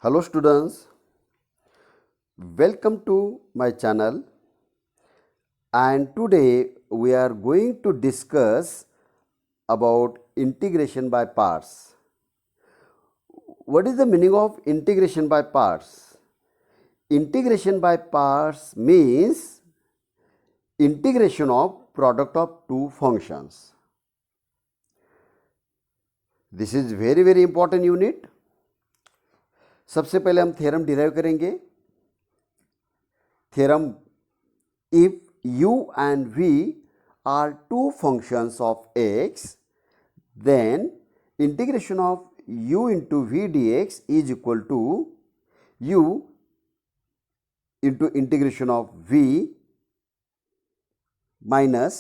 Hello students, welcome to my channel, and today we are going to discuss about integration by parts. What is the meaning of integration by parts? Integration by parts means integration of product of two functions. This is very important unit. सबसे पहले हम theorem derive करेंगे. Theorem: if u and v are two functions of x, then integration of u into v dx is equal to u into integration of v minus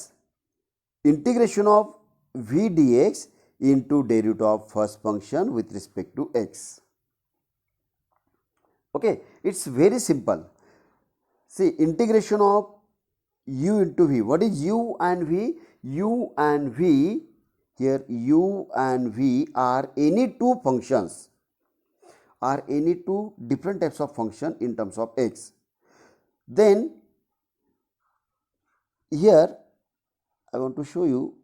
integration of v dx into derivative of first function with respect to x. Okay, it's very simple. See, integration of u into v. What is u and v? U and v, here u and v are any two functions, are any two different types of function in terms of x. Then here I want to show you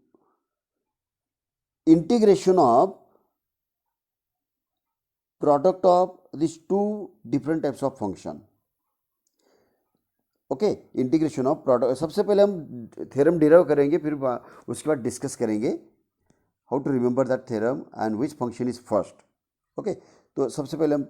integration of product of these two different types of function. Okay, integration of product. सबसे पहले हम theorem derive करेंगे, फिर उसके बाद discuss करेंगे how to remember that theorem and which function is first. Okay, तो सबसे पहले हम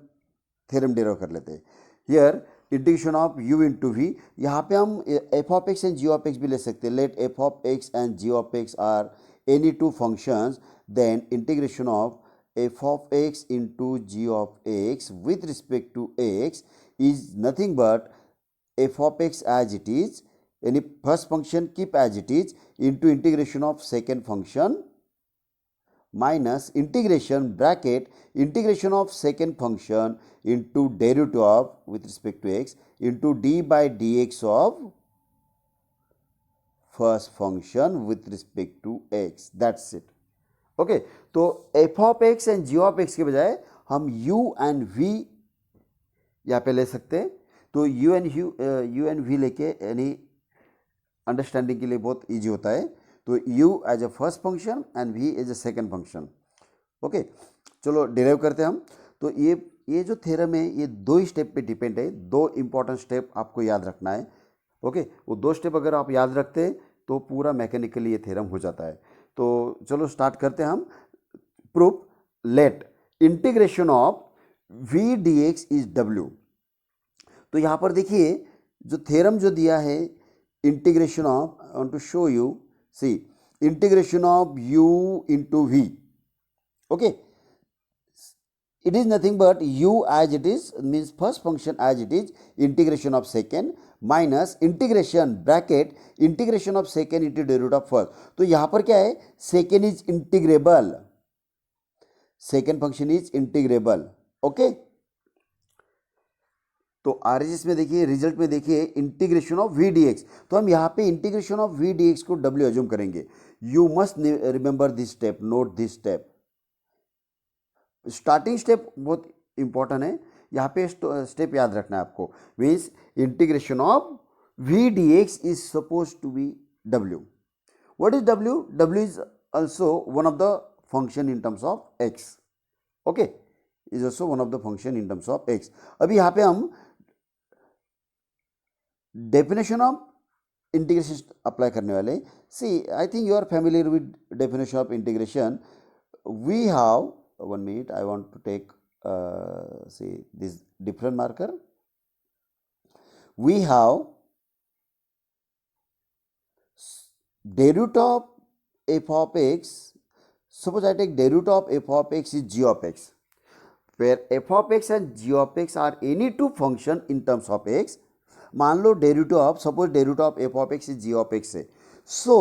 थ्योरम डिराइव कर लेते हैं. Here integration of u into v, यहाँ पे हम f of x and g of x भी ले सकते हैं. Let f of x and g of x are any two functions, then integration of f of x into g of x with respect to x is nothing but f of x as it is, any first function keep as it is, into integration of second function minus integration bracket integration of second function into derivative of with respect to x into d by dx of first function with respect to x. That's it. Okay, तो f of x and g of x के बजाय हम u and v यहाँ पे ले सकते हैं. तो u एंड v लेके यानी अंडरस्टैंडिंग के लिए बहुत इजी होता है. तो u as a first function and v as a second function. Okay, चलो डिराइव करते हैं हम. तो ये जो थ्योरम है ये दो स्टेप पे डिपेंड है. दो इंपॉर्टेंट स्टेप आपको याद रखना है. ओके, वो दो स्टेप अगर आप याद रखते हैं तो पूरा मैकेनिकली ये थ्योरम हो जाता है. तो चलो स्टार्ट करते हैं हम. Proof: let integration of v dx is w. तो यहां पर देखिए जो थ्योरम जो दिया है, integration of, I want to show you, see, integration of u into v. Okay, it is nothing but u as it is means first function as it is, integration of second minus integration bracket integration of second into derivative of first. तो यहां पर क्या है, second is integrable, second function is integrable. Okay, तो RHS में देखिए, result में देखिए इंटीग्रेशन ऑफ v dx. तो हम यहाँ पे इंटीग्रेशन ऑफ v dx को w अज्यूम करेंगे. You must remember this step, note this step. Starting step बहुत इंपॉर्टेंट है, यहाँ पे स्टेप याद रखना है आपको. Means integration of v dx is suppose to be w. What is w? w is also one of the function in terms of x. Okay, is also one of the function in terms of x. अभी यहाँ पे हम definition of integration apply करने वाले. See, I think you are familiar with definition of integration. We have, one minute, I want to take say this different marker. We have derivative of f of x. Suppose I take derivative of f of x is g of x, where f of x and g of x are any two function in terms of x. मान लो derivative of, suppose derivative of f of x is g of x है. So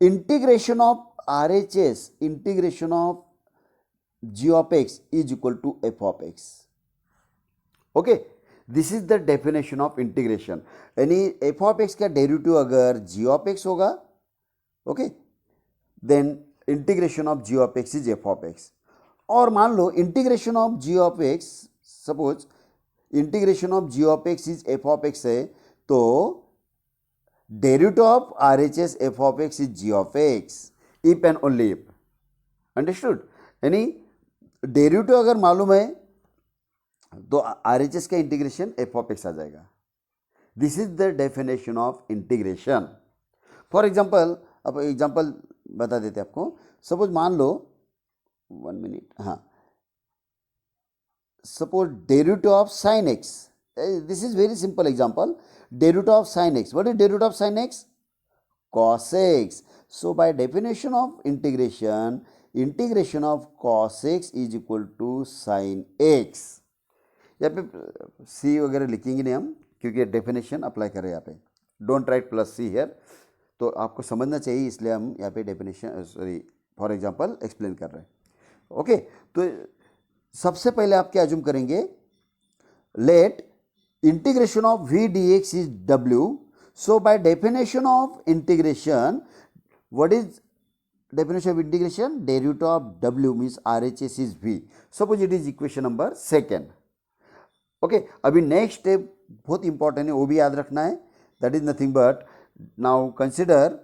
integration of RHS, integration of g of x is equal to f of x. Okay, this is the definition of integration. यानी f of x का derivative अगर g of x होगा, okay, then integration of g of x is f of x. और मान लो integration of g of x, suppose integration of g of x is f of x है, तो derivative of R H S f of x is g of x, if and only if. Understood? यानी derivative अगर मालूम है तो R H S का integration f of x आ जाएगा। This is the definition of integration. For example, अब example बता देते आपको। सपोज मान लो, 1 मिनट, हाँ, suppose derivative of sine x, this is very simple example. Derivative of sine x, what is derivative of sine x? cos x. So by definition of integration, integration of cos x is equal to sin x। यहाँ पे c वगैरह लिखेंगे नहीं हम, क्योंकि definition apply कर रहे हैं यहाँ पे। Don't write plus c here, तो आपको समझना चाहिए, इसलिए हम यहाँ पे definition, sorry, for example explain कर रहे हैं। ओके, तो सबसे पहले आप क्या अज्यूम करेंगे, let integration of v dx is w। So by definition of integration, what is definition of integration? Derivative of w means RHS is v. Suppose it is equation number 2। Okay, अभी next step बहुत important है, वो भी याद रखना है। That is nothing but, now consider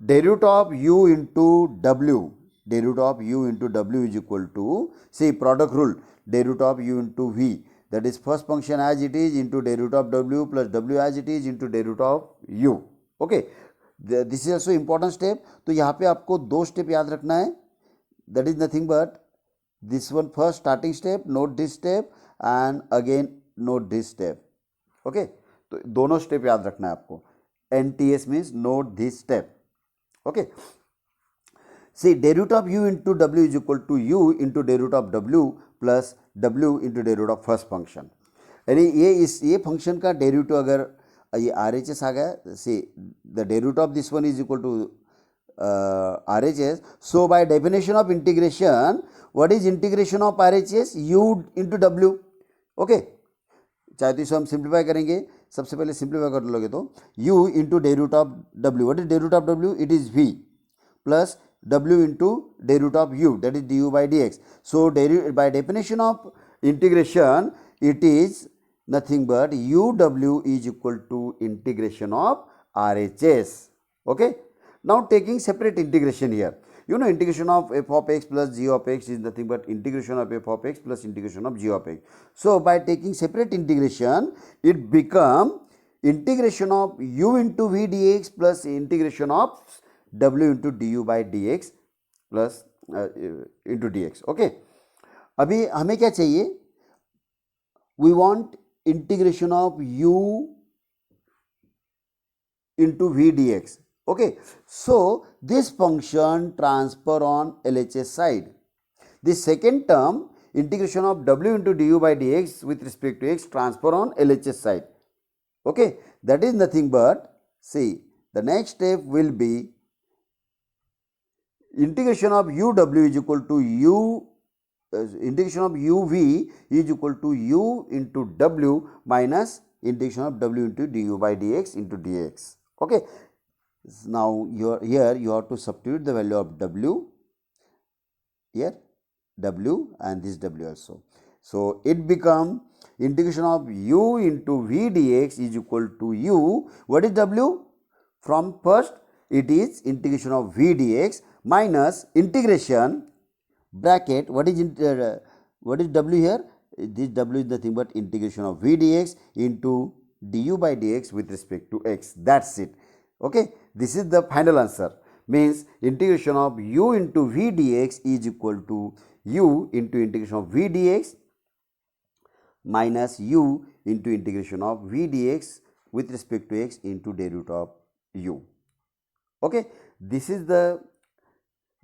derivative of u into w। Derivative of u into w is equal to, see product rule, derivative of u into v, that is first function as it is into derivative of w plus w as it is into derivative of u। okay, this is also important step। तो यहाँ पे आपको दो step याद रखना है, that is nothing but this one first starting step, note this step and again note this step। okay, तो दोनों स्टेप याद रखना है आपको। NTS means note this step। okay, see derivative of u into w is equal to u into derivative of w plus w into derivative of first function. यानी ये function का derivative अगर ये आर एच एस आ गया, see the derivative of this one is equal to R H S. So by definition of integration, what is integration of R H S? U into डब्ल्यू। Okay, चाहे तो इसे हम simplify करेंगे, सबसे पहले सिंप्लीफाई कर लोगे तो u into derivative of w, what is derivative of w? It is v plus w into derivative of u, that is du by dx। So by definition of integration, it is nothing but uw is equal to integration of RHS। okay, now taking separate integration here, you know integration of f of x plus g of x is nothing but integration of f of x plus integration of g of x। so by taking separate integration, it become integration of u into v dx plus integration of w into du by dx plus into dx। Okay, अभी हमें क्या चाहिए? We want integration of u into v dx। Okay, so this function transfer on LHS side. This second term integration of w into du by dx with respect to x transfer on LHS side. Okay, that is nothing but, see the next step will be integration of uw is equal to u, integration of uv is equal to u into w minus integration of w into du by dx into dx। okay, now here you have to substitute the value of w here, w and this w also। so it become integration of u into v dx is equal to u, what is w? from first it is integration of v dx minus integration bracket, what is w here? This w is nothing but integration of v dx into du by dx with respect to x, that's it। okay, this is the final answer, means integration of u into v dx is equal to u into integration of v dx minus u into integration of v dx with respect to x into derivative of u। okay, this is the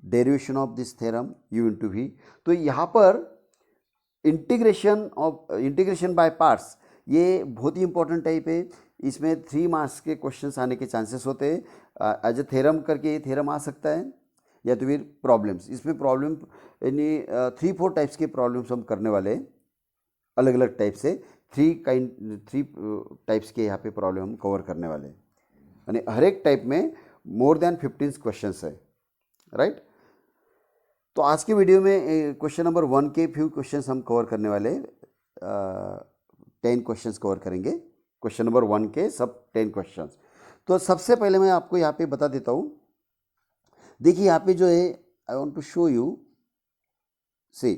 derivation of this theorem u into v। तो यहाँ पर integration by parts, ये बहुत ही important type है। इसमें 3 marks के questions आने के चांसेस होते हैं। एज ए थ्योरम करके ये थ्योरम आ सकता है, या तो फिर प्रॉब्लम्स। इसमें प्रॉब्लम यानी 3-4 टाइप्स के प्रॉब्लम्स हम करने वाले हैं, अलग अलग टाइप से। 3 टाइप्स के यहाँ पे प्रॉब्लम हम कवर करने वाले हैं, यानी हर एक टाइप में मोर देन 15 क्वेश्चंस है, राइट। तो आज के वीडियो में क्वेश्चन नंबर 1 के फ्यू क्वेश्चंस हम कवर करने वाले, 10 क्वेश्चंस कवर करेंगे। क्वेश्चन नंबर 1 के सब 10 क्वेश्चंस। तो सबसे पहले मैं आपको यहाँ पे बता देता हूँ। देखिए यहाँ पे जो है, I want to show you, see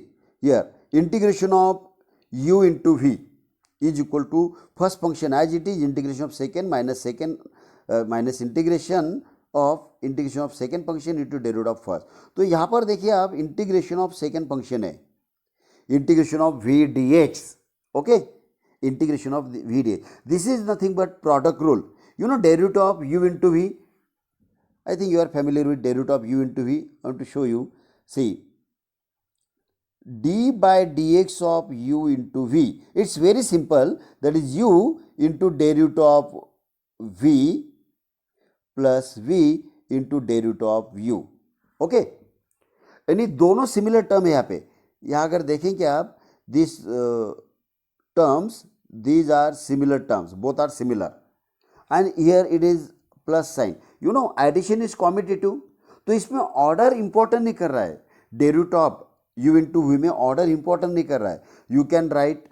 here integration of u into v is equal to first function as it is integration of second minus integration of second function into derivative of first। तो यहाँ पर देखिए आप, integration of second function है, integration of v dx, okay, integration of v dx, this is nothing but product rule. You know derivative of u into v, I think you are familiar with derivative of u into v. I want to show you. See, d by dx of u into v, it's very simple, that is u into derivative of v plus v into derivative of u, okay. यानी दोनों similar term है यहाँ पे। यहाँ अगर देखेंगे आप, this terms, these are similar terms, both are similar, and here it is plus sign। You know addition is commutative, तो इसमें ऑर्डर इंपॉर्टेंट नहीं कर रहा है। Derivative of u into v में ऑर्डर इंपॉर्टेंट नहीं कर रहा है। You can write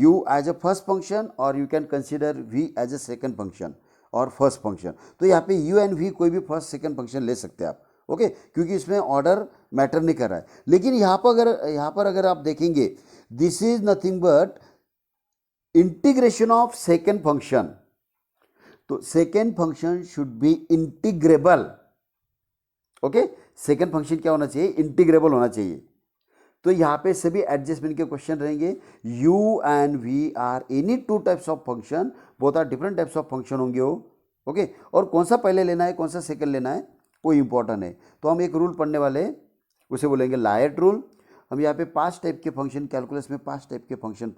u as a first function और you can consider v as a second function और फर्स्ट फंक्शन। तो यहाँ पे u एंड v कोई भी फर्स्ट सेकंड फंक्शन ले सकते हैं आप, ओके, क्योंकि इसमें ऑर्डर मैटर नहीं कर रहा है। लेकिन यहाँ पर अगर आप देखेंगे, this is nothing but integration of second function. तो second function should be integrable, okay. Second function क्या होना चाहिए? इंटीग्रेबल होना चाहिए। तो यहाँ पे सभी एडजस्टमेंट के क्वेश्चन रहेंगे। u and v are any two types of function, both are different types of function होंगे वो, ओके। और कौन सा पहले लेना है, कौन सा सेकंड लेना है, वो इंपॉर्टेंट है। तो हम एक रूल पढ़ने वाले हैं, उसे बोलेंगे लायट रूल। हम यहाँ पे 5 टाइप के फंक्शन, कैलकुलस में 5 टाइप के फंक्शन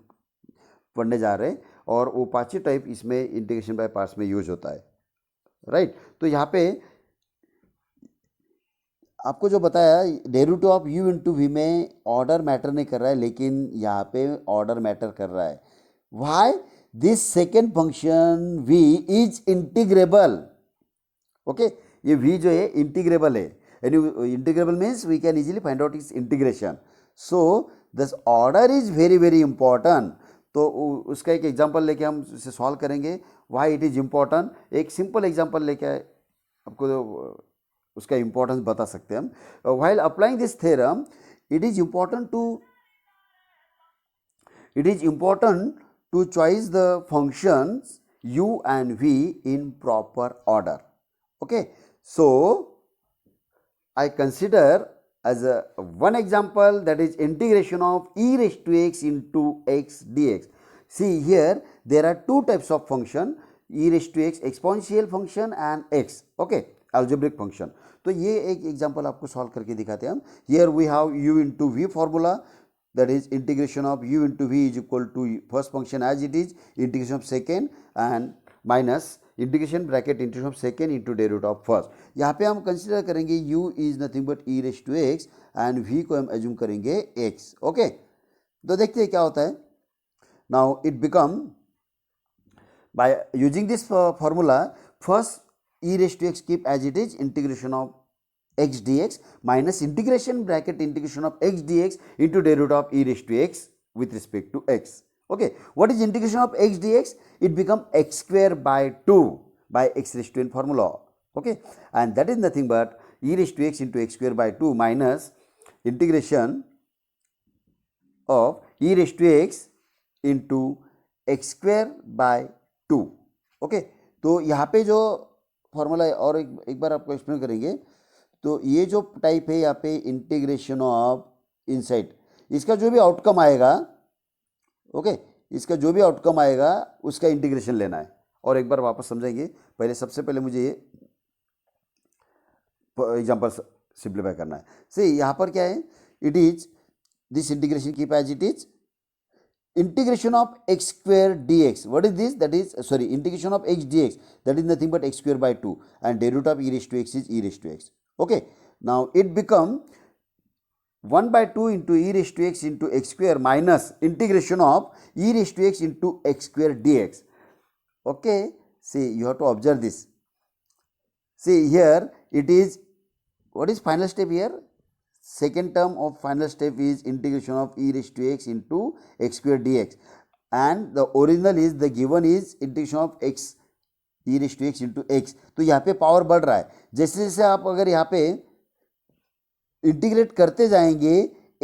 पढ़ने जा रहे हैं, और वो 5 टाइप इसमें इंटीग्रेशन बाय पार्ट्स में यूज होता है, राइट। तो यहाँ पे आपको जो बताया, derivative of u into v में ऑर्डर मैटर नहीं कर रहा है, लेकिन यहाँ पे ऑर्डर मैटर कर रहा है। Why? This second function v is integrable, okay. ये v जो है इंटीग्रेबल है, यानी integrable means we can easily find out its integration. So this order is very very important. तो उसका एक एग्जांपल लेके हम इसे सॉल्व करेंगे, व्हाई इट इज इंपॉर्टेंट। एक सिंपल एग्जांपल लेके आपको उसका इंपॉर्टेंस बता सकते हैं हम। While applying this theorem, it is important to choice the functions u and v in proper order, okay। So I consider as a one example, that is integration of e raised to x into x dx। See here there are two types of function, e raised to x exponential function and x, okay, algebraic function। तो ये एक example आपको solve करके दिखाते हैं हम। Here we have u into v formula, that is integration of u into v is equal to first function as it is, integration of second and minus integration bracket integration of second into derivative of first. यहाँ पे हम consider करेंगे u is nothing but e raise to x and v को हम assume करेंगे x, okay. तो देखते हैं क्या होता है। Now it become, by using this formula, first e raised to x keep as it is, integration of x dx minus integration bracket integration of x dx into derivative of e raised to x with respect to x, okay। What is integration of x dx? It become x square by 2 by x raised to n formula, okay, and that is nothing but e raised to x into x square by 2 minus integration of e raised to x into x square by 2, okay। तो यहाँ पे जो formula है, और एक बार आपको explain करेंगे। तो ये जो टाइप है यहाँ पे इंटीग्रेशन ऑफ इनसाइड, इसका जो भी आउटकम आएगा, ओके, इसका जो भी आउटकम आएगा उसका इंटीग्रेशन लेना है। और एक बार वापस समझेंगे, पहले सबसे पहले मुझे ये एग्जांपल सिंप्लीफाई करना है। से यहाँ पर क्या है, it is this integration keep as it is, integration of x square dx, what is this? That is, sorry, integration of x dx, that is nothing but x square by 2, and derivative of e raised to x is e raised to x, okay। Now it become 1 by 2 into e raised to x into x square minus integration of e raised to x into x square dx, okay। See, you have to observe this. See here it is, what is final step here? second term of final step is integration of e raised to x into x square dx, and the original is the given is integration of x e raised to x into x. तो यहाँ पे power बढ़ रहा है, जैसे जैसे आप अगर यहाँ पे इंटीग्रेट करते जाएंगे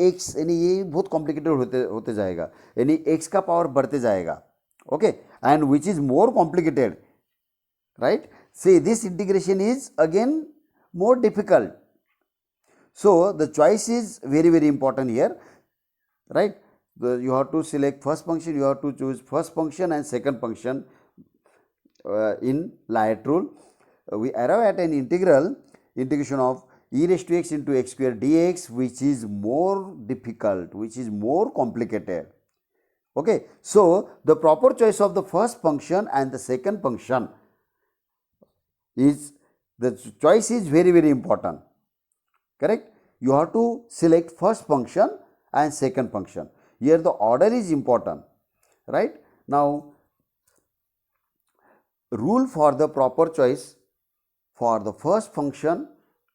x, यानी ये बहुत कॉम्प्लिकेटेड होते होते जाएगा, यानी x का पावर बढ़ते जाएगा. Okay, and which is more complicated, right. See, this integration is again more difficult. So the choice is very very important here, right. You have to select first function, you have to choose first function and second function in Layard rule. We arrive at an integration of e raised to x into x square dx, which is more difficult, which is more complicated. Okay, so the proper choice of the first function and the second function is, the choice is very very important, correct. You have to select first function and second function. Here the order is important, right. Now rule for the proper choice for the first function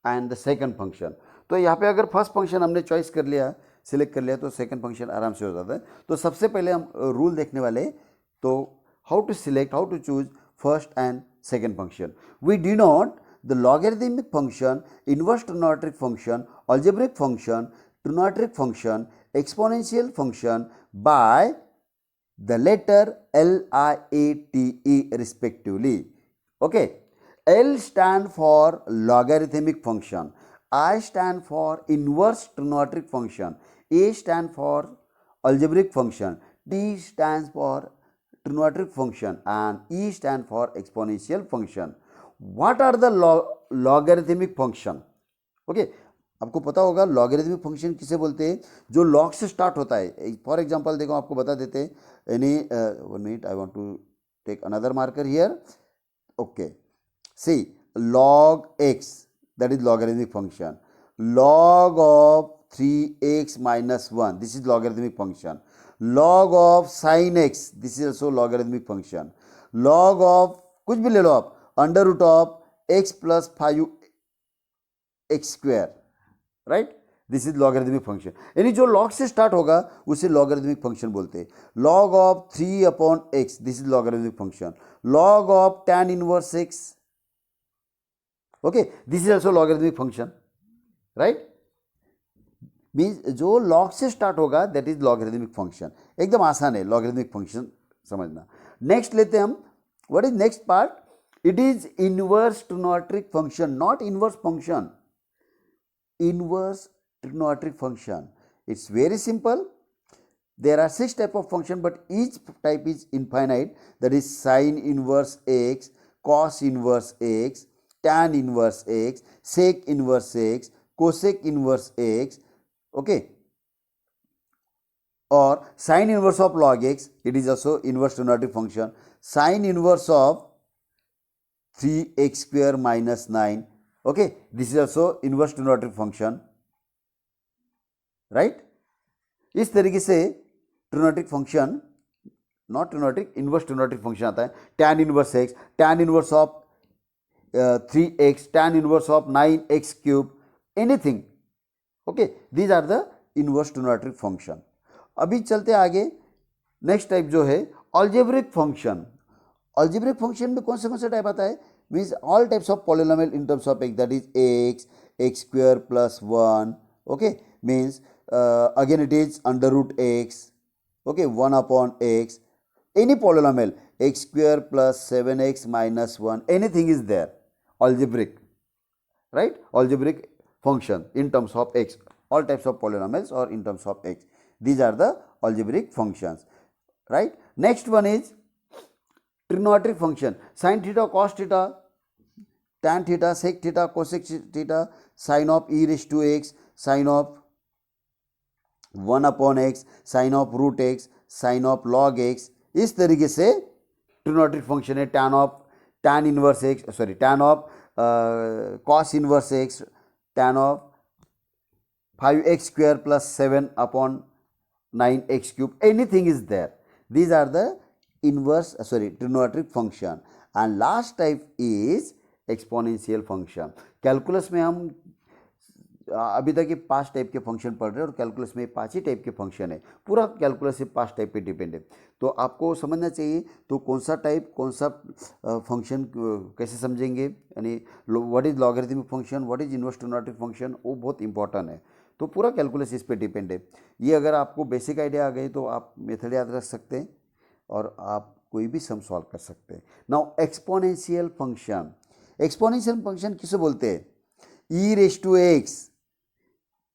and the second function. तो यहाँ पे अगर first function हमने choice कर लिया, select कर लिया, तो सेकंड फंक्शन आराम से हो जाता है. तो सबसे पहले हम रूल देखने वाले, तो how to select, how to choose first and second function. We denote the logarithmic function, inverse trigonometric function, algebraic function, trigonometric function, exponential function by the letter L, I, A, T, E respectively. Okay, L stand for logarithmic function, I stand for inverse trigonometric function, A stand for algebraic function, T stands for trigonometric function, and E stand for exponential function. What are the logarithmic function? Okay, आपको पता होगा logarithmic function किसे बोलते हैं, जो log से start होता है. फॉर एग्जांपल देखो, आपको बता देते हैं, यानी 1 minute, I want to take another marker here. Okay, see log x, that is logarithmic function. Log of 3x minus 1, this is logarithmic function. Log of sin x, this is also logarithmic function. Log of कुछ भी ले लो आप, under root of x plus 5x square, right. This is logarithmic function, यानी जो log से start होगा उसे लॉगरिथमिक फंक्शन बोलते हैं. Log of 3 upon x, this is logarithmic function. Log of tan inverse x, okay, this is also logarithmic function, right. Means जो log से start होगा दैट इज लॉगरिथमिक फंक्शन. एकदम आसान है लॉगरिथमिक फंक्शन समझना. Next लेते हैं हम, what is next part, it is inverse trigonometric function, not inverse function, inverse trigonometric function. It's very simple. There are 6 type of function, but each type is infinite, that is sin inverse x, cos inverse x, tan inverse x, sec inverse x, cosec inverse x, okay, or sin inverse of log x, it is also inverse trigonometric function. Sin inverse of 3x square minus 9, okay, this is also inverse trigonometric function, right. इस तरीके से trigonometric function, not trigonometric, inverse trigonometric function आता है. tan inverse x, tan inverse of 3x, tan inverse of 9x cube, anything, okay, these are the inverse trigonometric function. अभी चलते आगे, next type जो है अलजेब्रिक फंक्शन. अलजेब्रिक फंक्शन में कौन से टाइप आता है, means all types of polynomial in terms of x, that is x, x square plus 1, okay, means again it is under root x, okay, 1 upon x, any polynomial, x square plus 7x minus 1, anything is there, algebraic, right, algebraic function in terms of x, all types of polynomials or in terms of x, these are the algebraic functions, right. Next one is trigonometric function, sin theta, cos theta, tan theta, sec theta, cosec theta, sin of e raised to x, sin of 1 upon x, sin of root x, sin of log x. इस तरीके से trigonometric function है. tan inverse x, sorry, tan of cos inverse x, tan of 5x square plus 7 upon 9x cube, anything is there. These are the inverse, trigonometric function. And last type is exponential function. Calculus में हम अभी तक ये 5 type के function पढ़ रहे हैं और कैलकुलस में 5 ही टाइप के फंक्शन है, पूरा कैलकुलस से 5 टाइप पे डिपेंड है। तो आपको समझना चाहिए तो कौन सा टाइप कौन सा फंक्शन कैसे समझेंगे, यानी what is logarithmic function, what is inverse trigonometric function, वो बहुत इंपॉर्टेंट है। तो पूरा कैलकुलस इस पे डिपेंड है। ये अगर आपको बेसिक आइडिया आ गई तो आप मेथड याद रख सकते हैं और आप कोई भी सम सॉल्व कर सकते हैं। Now exponential function, exponential function किसे बोलते हैं? e raise to x,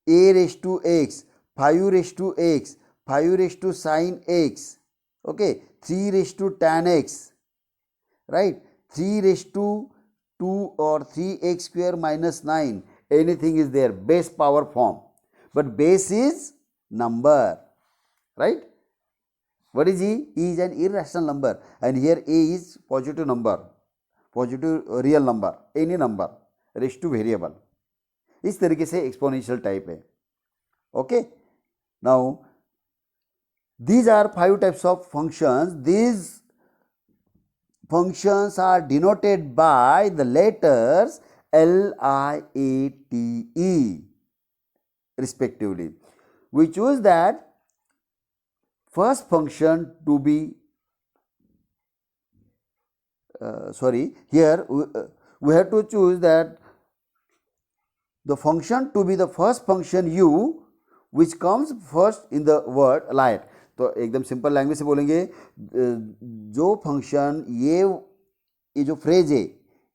a raise to x, 5 raise to x, 5 raise to sine x, okay, 3 raise to tan x, right, 3 raise to 2 और 3x square minus 9, anything is there, base power form, but base is number, right? What is e? E is an irrational number and here a is positive number, positive real number, any number raised to variable. इस तरीके से exponential type है। Okay, now these are 5 types of functions. These functions are denoted by the letters L, I, A, T, E respectively. We choose that first function to be here we have to choose that the function to be the first function u which comes first in the word light. तो एकदम simple language से बोलेंगे, जो function ये जो phrase है,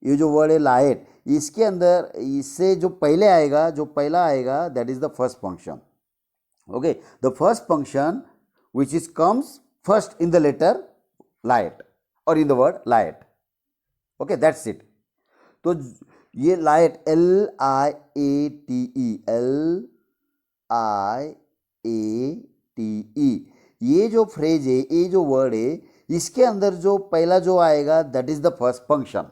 ये जो वर्ड है लाइट, इसके अंदर इससे जो पहले आएगा, जो पहला आएगा, that is the first function. Okay, the first function which is comes first in the letter light or in the word light. Okay, that's it. तो ये light LIATE, LIATE, ये जो फ्रेज है, ये जो वर्ड है, इसके अंदर जो पहला जो आएगा that is the first function.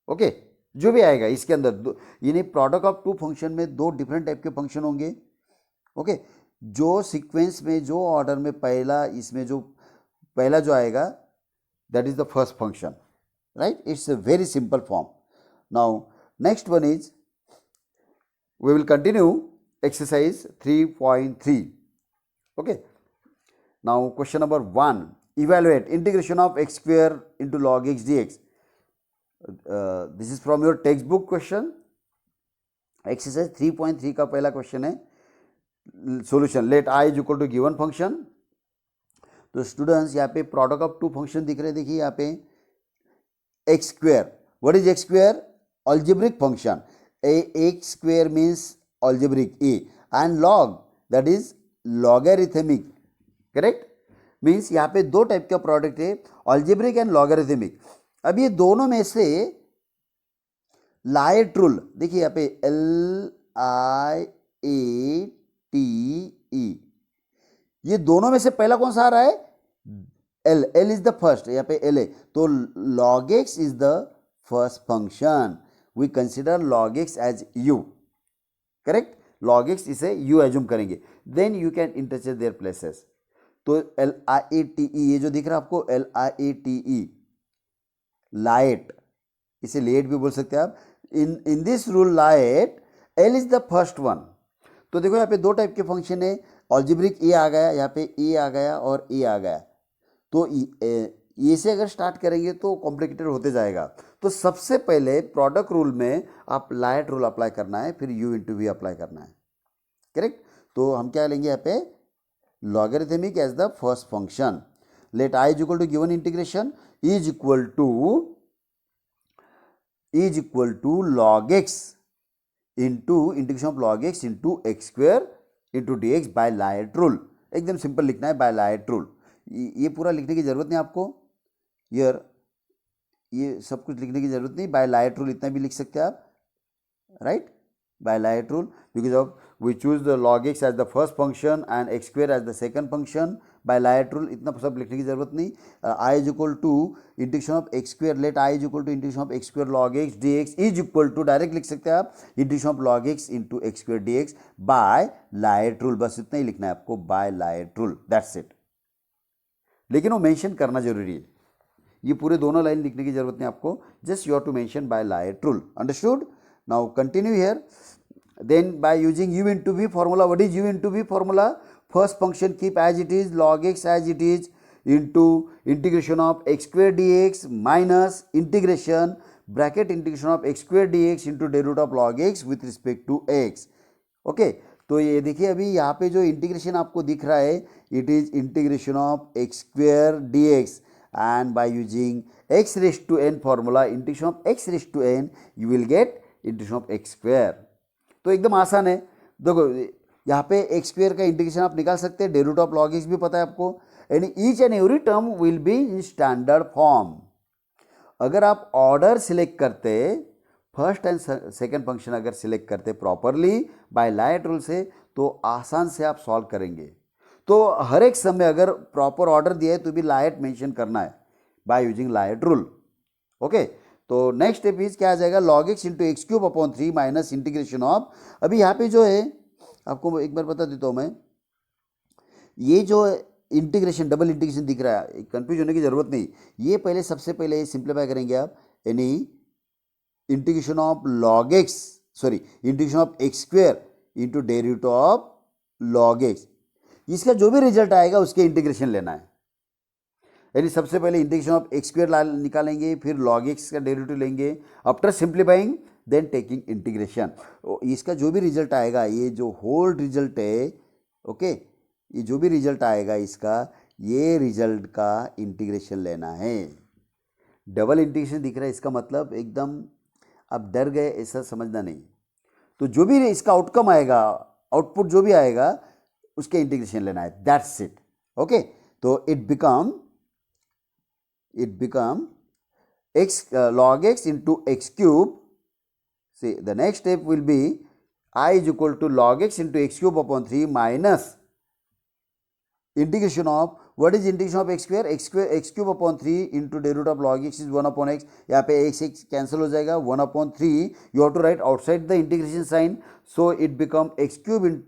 Okay, जो भी आएगा इसके अंदर, यानी प्रोडक्ट ऑफ 2 फंक्शन में 2 डिफरेंट टाइप के फंक्शन होंगे। ओके, जो सीक्वेंस में जो ऑर्डर में पहला, इसमें जो पहला जो आएगा that is the first function, right? It's a very simple form. Now next one is we will continue exercise 3.3. Okay, now question number 1, evaluate integration of x square into log x dx. This is from your textbook question. Exercise 3.3 का पहला question है, solution let i is equal to given function. तो students यहाँ पे product of 2 function दिख रहे हैं, देखिए यहाँ पे x square, what is x square? Algebraic function, x square means algebraic a, and log that is logarithmic, correct? Means यहाँ पे 2 टाइप का प्रोडक्ट है, अलजेब्रिक एंड लॉगरिथमिक। अब ये दोनों में से लाइट रूल देखिए यहाँ पे LIATE, ये दोनों में से पहला कौन सा आ रहा है? L इज द फर्स्ट, यहाँ पे L है, तो log x is the first function, we consider log x as u, correct? log x इसे u एज्यूम करेंगे, then you can interchange their places. तो LIATE, ये जो दिख रहा है आपको LIATE, लाइट, इसे लेट भी बोल सकते हैं आप। In this rule light L is the first one. तो देखो यहाँ पे 2 टाइप के फंक्शन है, अलजेब्रिक ए आ गया, यहाँ पे ए आ गया और ए आ गया। तो ये से अगर स्टार्ट करेंगे तो कॉम्प्लिकेटेड होते जाएगा। तो सबसे पहले प्रोडक्ट रूल में आप लाइट रूल अप्लाई करना है, फिर u इंटू वी अप्लाई करना है, करेक्ट? तो हम क्या लेंगे यहाँ पे? Logarithmic as the first function. Let i is equal to given integration is equal to log x into integration of log x into x square into d x by LIATE rule. एकदम simple लिखना है, bye LIATE rule. ये पूरा लिखने की जरूरत नहीं आपको, यार ये सब कुछ लिखने की जरूरत नहीं, बाय लाइट रूल इतना भी लिख सकते हैं आप, right? By LIATE rule because of we choose the log x as the first function and x square as the second function. By LIATE rule इतना सब लिखने की जरूरत नहीं। i is equal to integration of x square, let i is equal to integration of x square log x dx is equal to, direct लिख सकते हैं आप, integration of log x into x square dx bye LIATE rule. बस इतना ही लिखना है आपको, bye LIATE rule, that's it. लेकिन वो मेंशन करना जरूरी है, ये पूरे दोनों लाइन लिखने की जरूरत नहीं आपको, just you have to mention by LIATE rule, understood? Now continue here. Then by using u into v formula, what is u into v formula? First function keep as it is, log x as it is, into integration of x square dx minus integration bracket integration of x square dx into derivative root of log x with respect to x. Okay तो ये देखिए अभी यहाँ पे जो integration आपको दिख रहा है, it is integration of x square d x, and by using x raise to n formula integration of x raise to n you will get integration of x square. तो एकदम आसान है. देखो यहाँ पे एक्स स्क्वेयर का integration आप निकाल सकते हैं, डेरिवेटिव ऑफ लॉग एक्स भी पता है आपको, and each and every term will be in standard form. अगर आप ऑर्डर सिलेक्ट करते, फर्स्ट एंड सेकेंड फंक्शन अगर सिलेक्ट करते प्रॉपरली बाय लायट रूल से, तो आसान से आप सॉल्व करेंगे. तो हर एक समय अगर प्रॉपर ऑर्डर दिया है तो भी लायट मेंशन करना है by using light rule. Okay तो नेक्स्ट स्टेप इज क्या आ जाएगा, log x into x cube upon 3 minus integration of, अभी यहाँ पे जो है आपको एक बार बता देता हूँ मैं, ये जो इंटीग्रेशन डबल इंटीग्रेशन दिख रहा है, कंफ्यूज होने की जरूरत नहीं. ये पहले सबसे पहले सिंप्लीफाई करेंगे आप, यानी integration of log x, sorry integration of x square into derivative of log x. इसका जो भी रिजल्ट आएगा उसके इंटीग्रेशन लेना है. यानी सबसे पहले इंटीग्रेशन ऑफ एक्स स्क्वेयर निकालेंगे, फिर लॉग एक्स का डेरिवेटिव लेंगे, after simplifying then taking integration. इसका जो भी रिजल्ट आएगा, ये जो होल रिजल्ट है, ओके ये जो भी रिजल्ट आएगा इसका, ये रिजल्ट का इंटीग्रेशन लेना है. डबल इंटीग्रेशन दिख रहा है, इसका मतलब एकदम आप डर गए ऐसा समझना नहीं. तो जो भी इसका आउटकम आएगा, आउटपुट जो भी आएगा उसके इंटीग्रेशन लेना है, दैट्स इट. ओके तो it become x log x into x cube. See the next step will be I is equal to log x into x cube upon 3 minus integration of, what is integration of x square, x cube upon 3 into derivative of log x is 1 upon x. यहाँ पे x cancel हो जाएगा, 1 upon 3 you have to write outside the integration sign, so it become x cube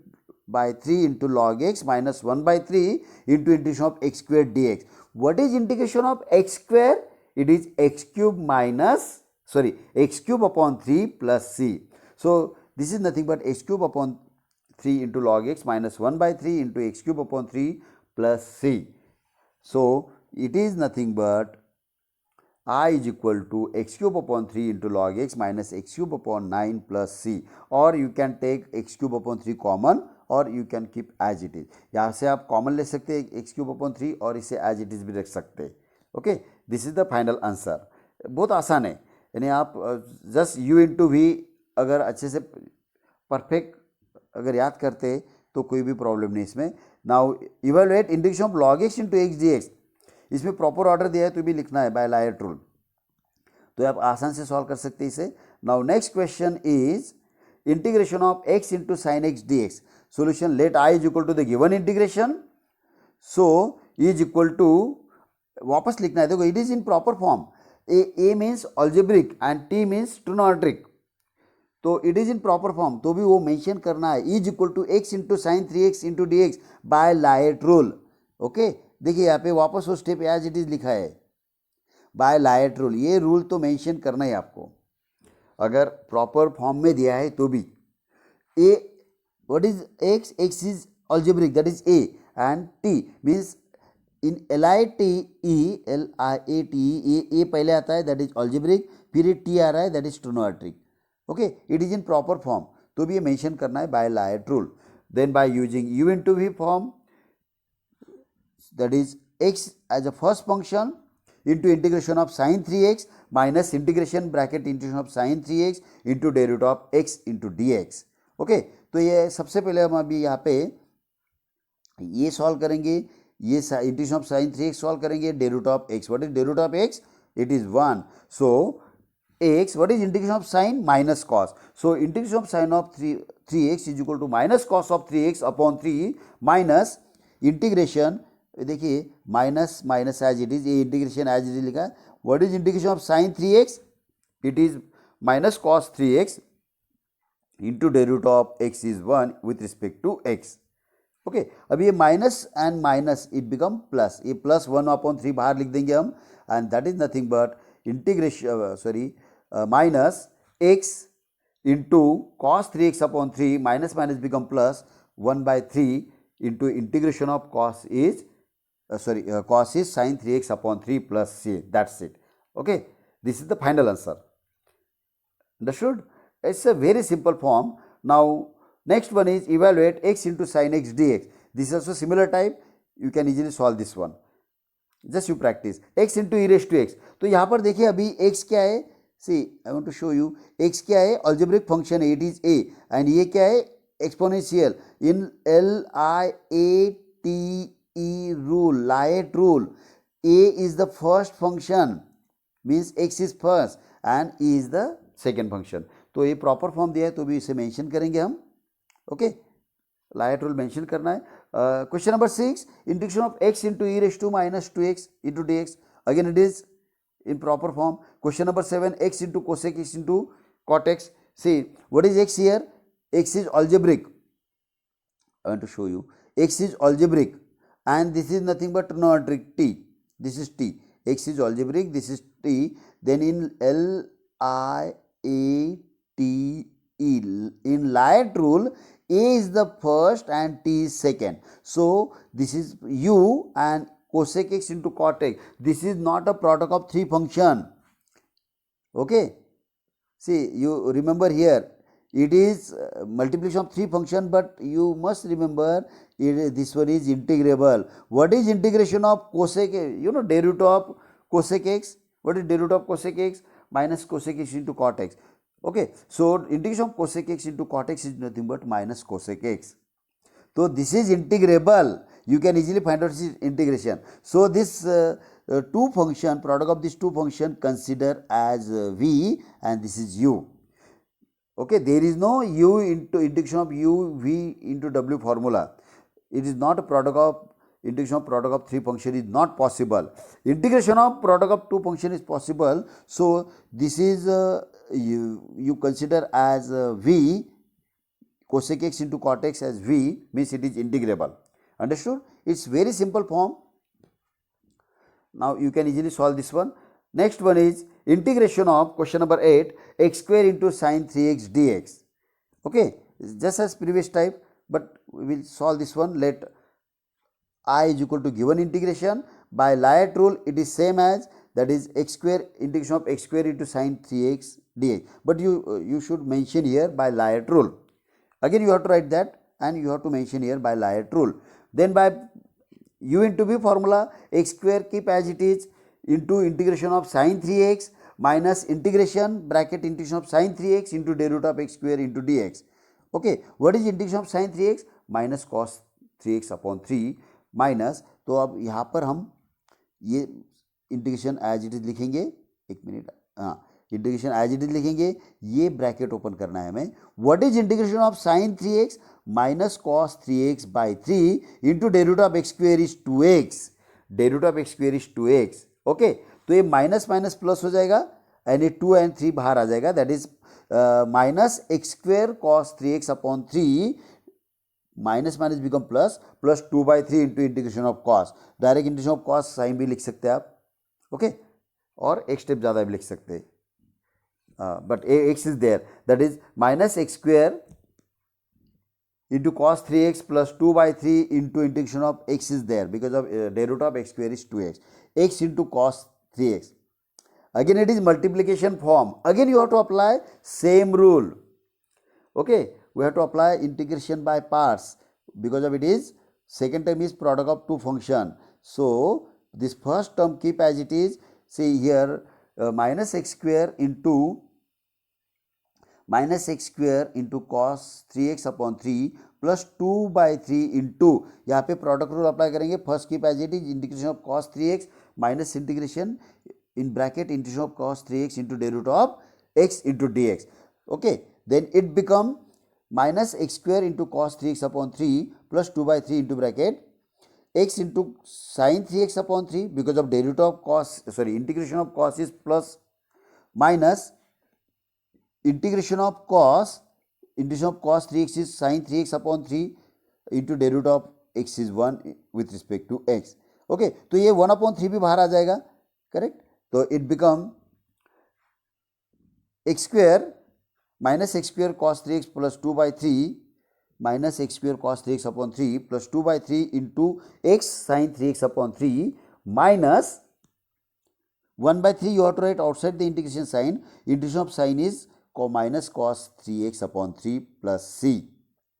by 3 into log x minus 1 by 3 into integration of x square dx. What is integration of x square? It is x cube minus, sorry, x cube upon 3 plus c. So this is nothing but x cube upon 3 into log x minus 1 by 3 into x cube upon 3 plus c. So it is nothing but I is equal to x cube upon 3 into log x minus x cube upon 9 plus c, or you can take x cube upon 3 common और you can keep as it is. यहाँ से आप common ले सकते हैं x cube upon 3 और इसे as it is भी रख सकते हैं. Okay this is the final answer. बहुत आसान है, यानी आप जस्ट यू इंटू वी अगर अच्छे से परफेक्ट अगर याद करते तो कोई भी प्रॉब्लम नहीं इसमें. Now evaluate integration of log x into x D x. इसमें प्रॉपर ऑर्डर दिया है तो भी लिखना है बाय लायट रूल, तो आप आसान से सॉल्व कर सकते हैं इसे. Now next question is integration of x into sine x D x. Solution, let I is equal to the given integration, so E is equal to, वापस लिखना है देखो, it is in proper form. A means algebraic and T means trigonometric, तो it is in proper form, तो भी वो mention करना है. E is equal to x into sin 3x into dx by light rule. Okay देखिए यहाँ पे वापस वो स्टेप एज इट इज लिखा है बाय लायट रूल. ये रूल तो मेंशन करना है आपको, अगर प्रॉपर फॉर्म में दिया है तो भी. A, what is x? X is algebraic, that is A, and T means in LITE, A पहले आता है, that is algebraic, फिर T आ रहा है, that is trigonometric. Okay, it is in proper form, तो भी ये मेंशन करना है by light rule. Then by using u into v form, that is x as a first function into integration of sin 3x minus integration bracket integration of sin 3x into derivative of x into dx. Okay तो ये सबसे पहले हम अभी यहाँ पे ये solve करेंगे, ये integration of sine 3x solve करेंगे. Derivative of x, what is derivative of x? It is 1. So x, what is integration of sine? Minus cos. So integration of sine of 3x is equal to minus cos of 3x upon 3 minus integration, देखिए minus minus as it is, ये integration as it is लिखा है. What is integration of sine 3x? It is minus cos 3x into derivative of x is 1 with respect to x. Okay अब ये minus and minus it become plus, ये plus 1 upon 3 बाहर लिख देंगे हम, and that is nothing but integration, sorry minus x into cos 3x upon 3 minus minus become plus 1 by 3 into integration of cos is cos is sin 3x upon 3 plus c. That's it. Okay, this is the final answer. Understood? It's a very simple form. Now next one is evaluate x into sin x dx. This is also similar type. You can easily solve this one. Just you practice. x into e raised to x. तो यहाँ पर देखिए अभी x क्या है? See, I want to show you. x क्या है? Algebraic function है. It is a. And ये क्या है? Exponential. In LIATE rule, Liat rule, a is the first function. Means x is first and e is the second function. तो ये proper form दिया है तो भी इसे मेंशन करेंगे हम. ओके, लायट रूल मेंशन करना है. Question number 6, integration of x into e raised to minus 2x into dx. Again it is in proper form. Question number 7, x into cosec x into cot x. See, what is x here? X is algebraic. I want to show you. X is algebraic and this is nothing but trigonometric t. This is t. X is algebraic, this is t. Then in LIATE, in Liat rule, a is the first and t is second. So this is u and cosec x into cot x. This is not a product of three function. Okay, see, you remember here it is multiplication of three function, but you must remember this one is integrable. What is integration of cosec? You know, derivative of cosec x. What is derivative of cosec x? Minus cosec x into cot x. Okay, so integration of cosec x into cot x is nothing but minus cosec x. So this is integrable. You can easily find out this integration. So this two function, product of these two function, consider as v and this is u. Okay, there is no u into integration of u v into w formula. It is not a product of integration of product of three function is not possible. Integration of product of two function is possible. So this is you consider as v. Cosec x into cot x as v means it is integrable. Understood? It's very simple form. Now you can easily solve this one. Next one is integration of question number 8, x square into sin 3x dx. Okay, just as previous type, but we will solve this one. Let I is equal to given integration. By Liat rule, it is same as, that is x square, integration of x square into sin 3x dx. But you should mention here by Liat rule. Again you have to write that and you have to mention here by Liat rule. Then by u into v formula, x square keep as it is into integration of sin 3x minus integration bracket integration of sin 3x into derivative of x square into dx. Okay, what is integration of sin 3x? Minus cos 3x upon 3 minus, तो अब यहाँ पर हम ये integration as it is लिखेंगे. एक minute, हाँ, integration as it is लिखेंगे, ये ब्रैकेट ओपन करना है हमें. What is integration of sin 3x minus cos 3x by 3 into derivative of x square is 2x. Derivative of x square is 2x. Okay, तो ये minus minus plus हो जाएगा and ये 2 and 3 बाहर आ जाएगा. That is minus x square cos 3x upon 3 minus minus become plus, plus 2/3 into integration of cos. Direct integration of cos sine भी लिख सकते हैं आप. ओके, और एक स्टेप ज़्यादा भी लिख सकते हैं. But x is there, that is minus x square into cos 3x plus 2/3 into integration of x is there because of derivative of x square is 2x. X into cos 3x. Again it is multiplication form. Again you have to apply same rule. Okay, we have to apply integration by parts because of it is second term is product of two function. So this first term keep as it is. See here minus x square into cos 3x upon 3 plus 2/3 into, यहाँ पे product rule apply करेंगे. First keep as it is integration of cos 3x minus integration in bracket integration of cos 3x into derivative of x into dx. Okay, then it become minus x square into cos 3x upon 3 plus 2/3 into bracket x into sin 3x upon 3 because of derivative of cos, integration of cos is plus minus integration of cos 3x is sin 3x upon 3 into derivative of x is 1 with respect to x. Okay, तो ये 1/3 भी बाहर आ जाएगा. Correct, तो it become x square minus x square cos 3x plus 2 by 3 minus x square cos 3x upon 3 plus 2 by 3 into x sin 3x upon 3 minus 1 by 3 you have to write outside the integration sign. Integration of sign is minus cos 3x upon 3 plus c.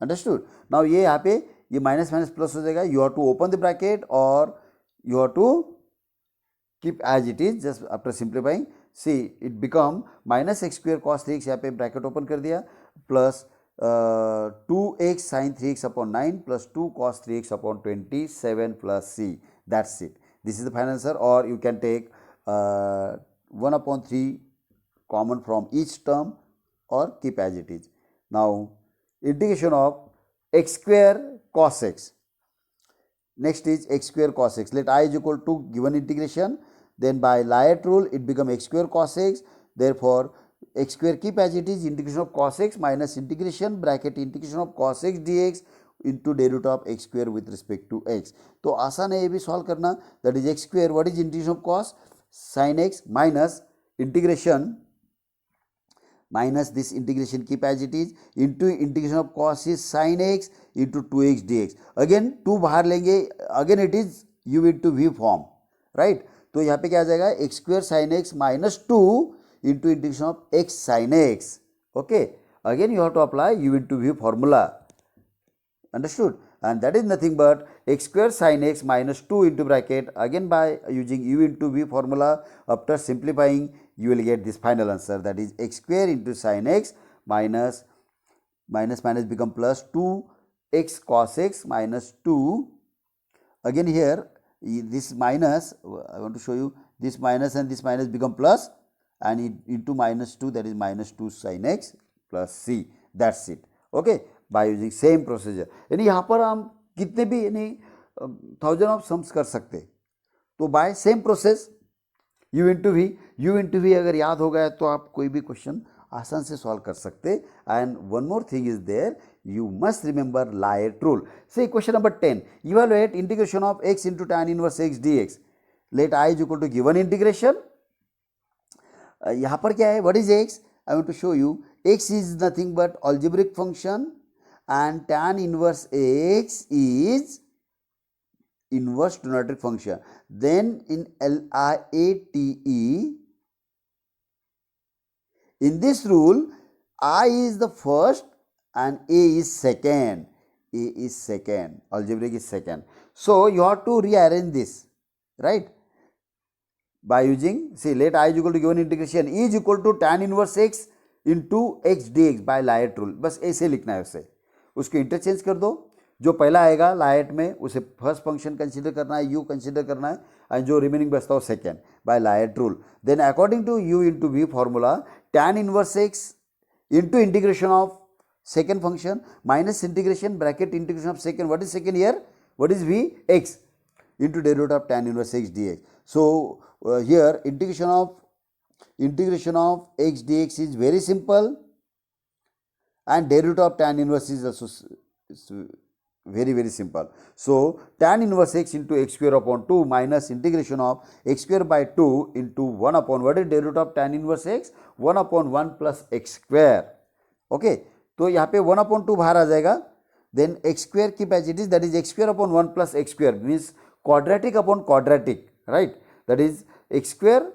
Understood? Now ये यहाँ पे ये minus minus plus हो जाएगा. You have to open the bracket or you have to keep as it is just after simplifying. See it become minus x square cos 3x यहाँ पे bracket open कर दिया plus 2x sin 3x upon 9 plus 2 cos 3x upon 27 plus c. That's it. This is the final answer. Or you can take 1 upon 3 common from each term or keep as it is. Now integration of x square cos x. Next is x square cos x. Let I is equal to given integration, then by Layet rule it become x square cos x. Therefore x square keep as it is, integration of cos x minus integration bracket integration of cos x dx into derivative of x square with respect to x. तो आसान है ये भी solve करना. That is x square, what is integration of cos sin x minus integration minus this integration keep as it is into integration of cos is sin x into 2x dx. Again 2 बाहर लेंगे, again it is u into v form, right? तो यहाँ पे क्या आ जाएगा x square sin x minus 2 into integration of x sin x. Okay, again you have to apply u into v formula. Understood? And that is nothing but x square sin x minus 2 into bracket, again by using u into v formula. After simplifying you will get this final answer, that is x square into sin x minus minus become plus 2x cos x minus 2. Again here this minus, I want to show you, this minus and this minus become plus and into minus 2, that is minus 2 sin x plus c. That's it. Okay, by using same procedure. यानी यहाँ पर हम कितने भी यानी 1000 of sums कर सकते. तो by same process u into v अगर याद हो गया तो आप कोई भी क्वेश्चन आसान से सॉल्व कर सकते. And one more thing is there, you must remember Layet rule. Say question number 10, evaluate integration of x into tan inverse x dx. Let I is equal to given integration. यहाँ पर क्या है, what is x? I want to show you. X is nothing but algebraic function and tan inverse x is inverse trigonometric function. Then in LIATE, in this rule, I is the first and A is second. A is second, algebraic is second. So you have to rearrange this, right? By using, see, let I is equal to given integration E is equal to tan inverse x into x dx by Layet rule. बस ऐसे लिखना है उसे, उसको interchange कर दो. जो पहला आएगा Layet में उसे फर्स्ट फंक्शन कंसीडर करना है, u कंसीडर करना है, एंड जो रिमेनिंग बचता हो second by Layet rule. Then according to u into v formula, tan inverse x into integration of second function minus integration bracket integration of second, what is second here, what is v, x into derivative of tan inverse x dx. So here integration of x dx is very simple and derivative of tan inverse is also very simple. So tan inverse x into x square upon 2 minus integration of x square by 2 into 1 upon, what is derivative of tan inverse x, 1 upon 1 plus x square. Okay, तो यहाँ पे 1 upon 2 बाहर आ जाएगा. Then x square keep as it is, that is x square upon 1 plus x square means quadratic upon quadratic, right? That is x square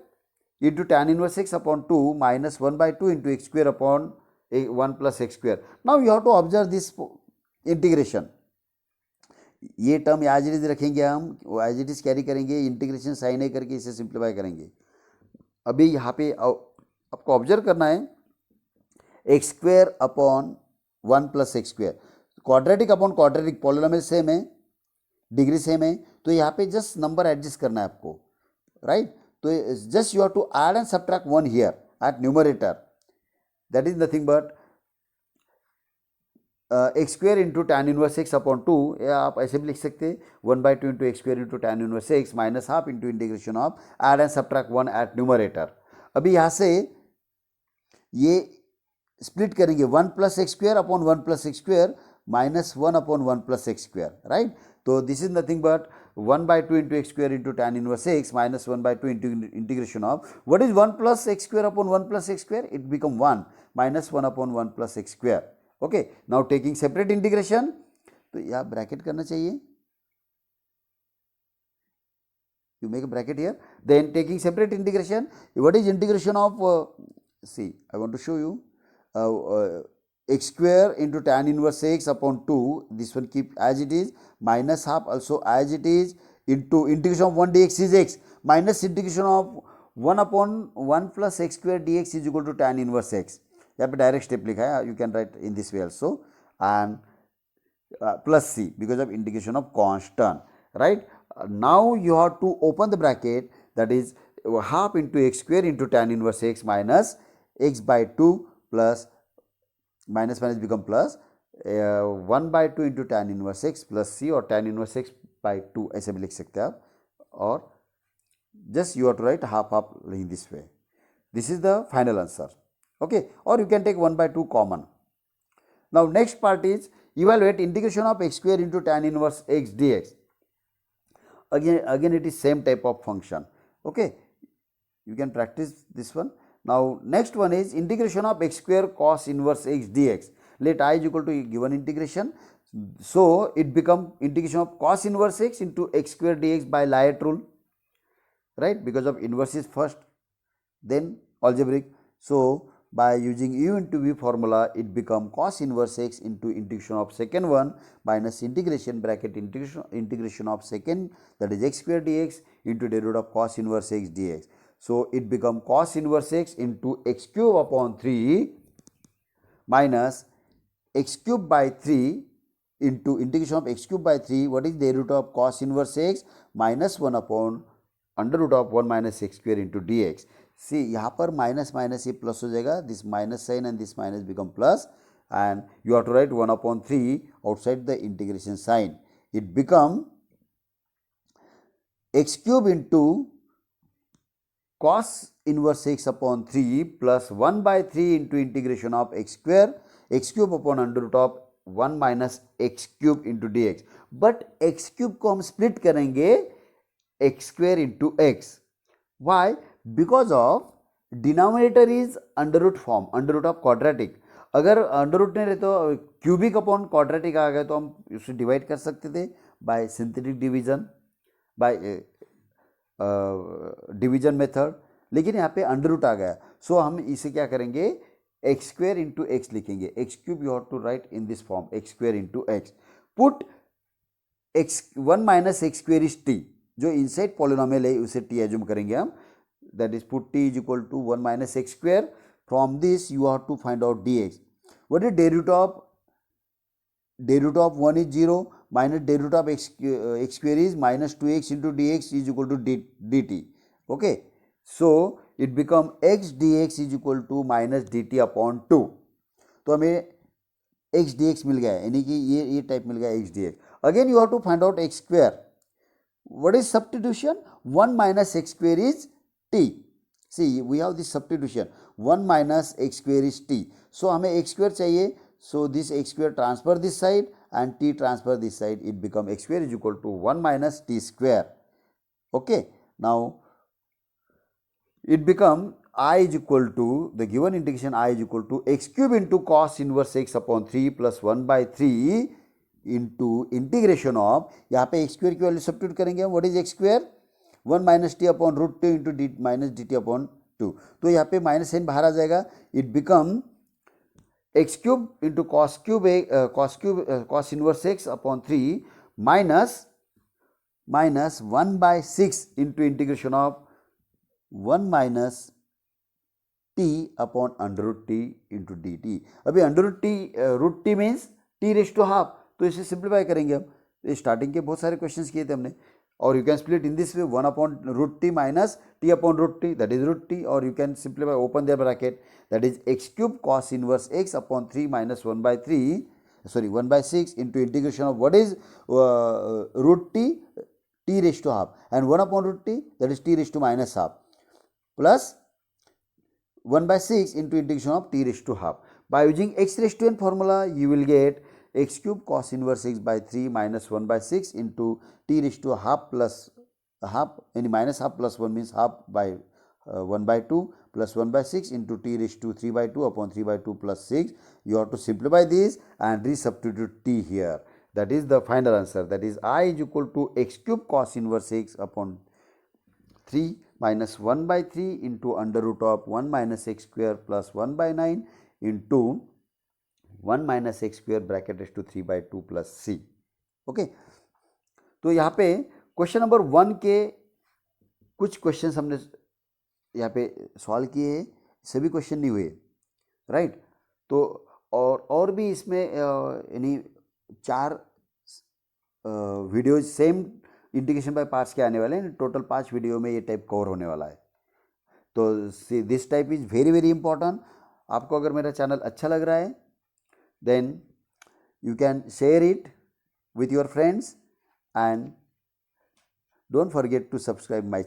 into tan inverse x upon 2 minus 1 by 2 into x square upon 1 plus x square. Now you have to observe this integration. ये term as it is रखेंगे, हम as it is carry करेंगे, integration sign ए करके इसे simplify करेंगे. अभी यहाँ पे आपको ऑब्जर्व करना है x square upon 1 plus x square, quadratic upon quadratic, polynomial same है, डिग्री सेम है, तो यहाँ पे जस्ट नंबर एडजस्ट करना है आपको, राइट? तो just you have to add and subtract 1 here at numerator, that is nothing but x square into tan inverse x upon 2, या आप ऐसे भी लिख सकते हैं 1 by 2 into x square into tan inverse x minus half into integration of add and subtract 1 at numerator. अभी यहाँ से ये स्प्लिट करेंगे 1 plus x square upon 1 plus x square minus 1 upon 1 plus x square, right? तो this is nothing but 1 by 2 into x square into tan inverse x minus 1 by 2 into integration of, what is 1 plus x square upon 1 plus x square, it become 1 minus 1/1 plus x square. Okay, now taking separate integration, तो यहाँ bracket करना चाहिए. You make a bracket here. Then taking separate integration, what is integration of, see, I want to show you, x square into tan inverse x upon 2, this one keep as it is, minus half also as it is, into integration of 1 dx is x, minus integration of 1/1 plus x square dx is equal to tan inverse x. यहाँ पे direct step लिखा है, you can write in this way also, and plus c because of integration of constant, right? Now you have to open the bracket, that is half into x square into tan inverse x minus x by 2 plus minus become plus 1 by 2 into tan inverse x plus c, or tan inverse x by 2 ऐसे भी लिख सकते हैं आप, और just you have to write half in this way. This is the final answer. Okay, or you can take 1 by 2 common. Now next part is evaluate integration of x square into tan inverse x dx. Again it is same type of function. Okay, you can practice this one. Now next one is integration of x square cos inverse x dx. Let I is equal to given integration, so it become integration of cos inverse x into x square dx by Layet rule, right? Because of inverse is first, then algebraic. So by using u into v formula, it become cos inverse x into integration of second one minus integration bracket integration of second, that is x square dx into derivative of cos inverse x dx. So it become cos inverse x into x cube upon 3 minus x cube by 3 into integration of x cube by 3. What is derivative of cos inverse x? Minus 1 upon under root of 1 minus x square into dx. See, यहाँ पर minus minus ये plus हो जाएगा, this minus sign and this minus become plus, and you have to write 1/3 outside the integration sign. It become x cube into cos inverse x upon 3 plus 1 by 3 into integration of x square x cube upon under root of 1 minus x cube into dx. But x cube को हम split करेंगे x square into x. Why? Because of denominator is under root form, under root of quadratic. अगर under root नहीं रहे तो cubic upon quadratic आ गया तो हम उसे डिवाइड कर सकते थे bye synthetic division, by division method, लेकिन यहाँ पे अंडर रूट आ गया, सो हम इसे क्या करेंगे, एक्स स्क्वेयर इंटू एक्स लिखेंगे. X cube you have to write in this form, x square into x. Put x 1 minus x square is t, जो इनसाइड पॉलिनोमियल है उसे टी एज्यूम करेंगे हम, that is put t is equal to 1 minus x square. From this you have to find out dx. What is derivative of? Derivative of 1 is 0 minus derivative of x square is minus 2x into dx is equal to dt. Okay, so it become x dx is equal to minus dt upon 2. तो हमें x dx मिल गया है, यानी कि ये type मिल गया x dx. Again you have to find out x square. What is substitution? 1 minus x square is t. See, we have this substitution, 1 minus x square is t. So हमें x square चाहिए, so this x square transfer this side and t transfer this side, it become x square is equal to 1 minus t square. Okay, now it become I is equal to, the given integration I is equal to x cube into cos inverse x upon 3 plus 1 by 3 into integration of, यहाँ पे x square की value substitute करेंगे हम. what is x square? 1 minus t upon root 2 into d minus d t upon 2. तो यहाँ पे minus sign बाहर आ जाएगा, it become x cube into cos cos inverse x upon 3 minus 1 by 6 into integration of 1 minus t upon under root t into d t. अभी under root t means t raise to half, तो इसे simplify करेंगे हम. Starting के बहुत सारे questions किए थे हमने, or you can split in this way, 1 upon root t minus t upon root t, that is root t, or you can simplify, open the bracket, that is x cube cos inverse x upon 3 minus 1 by 6 into integration of what is root t, t raised to half, and 1 upon root t, that is t raised to minus half, plus 1 by 6 into integration of t raised to half. By using x raised to n formula, you will get x cube cos inverse x by 3 minus 1 by 6 into t raised to half plus half, any minus half plus 1 means half by 1/2 plus 1/6 into t raised to 3/2 upon 3/2 plus 6. You have to simplify this and resubstitute t here. That is the final answer. That is I is equal to x cube cos inverse x upon 3 minus 1/3 into under root of 1 minus x square plus 1/9 into 1 minus x square bracket raised to 3/2 plus c. Okay, तो यहाँ पे question number 1 के कुछ questions हमने यहाँ पे solve किए, सभी क्वेश्चन नहीं हुए, राइट। तो और भी इसमें यानी 4 videos same integration by parts के आने वाले हैं। टोटल 5 वीडियो में ये टाइप कवर होने वाला है। तो this type is very very important. आपको अगर मेरा चैनल अच्छा लग रहा है then you can share it with your friends and don't forget to subscribe my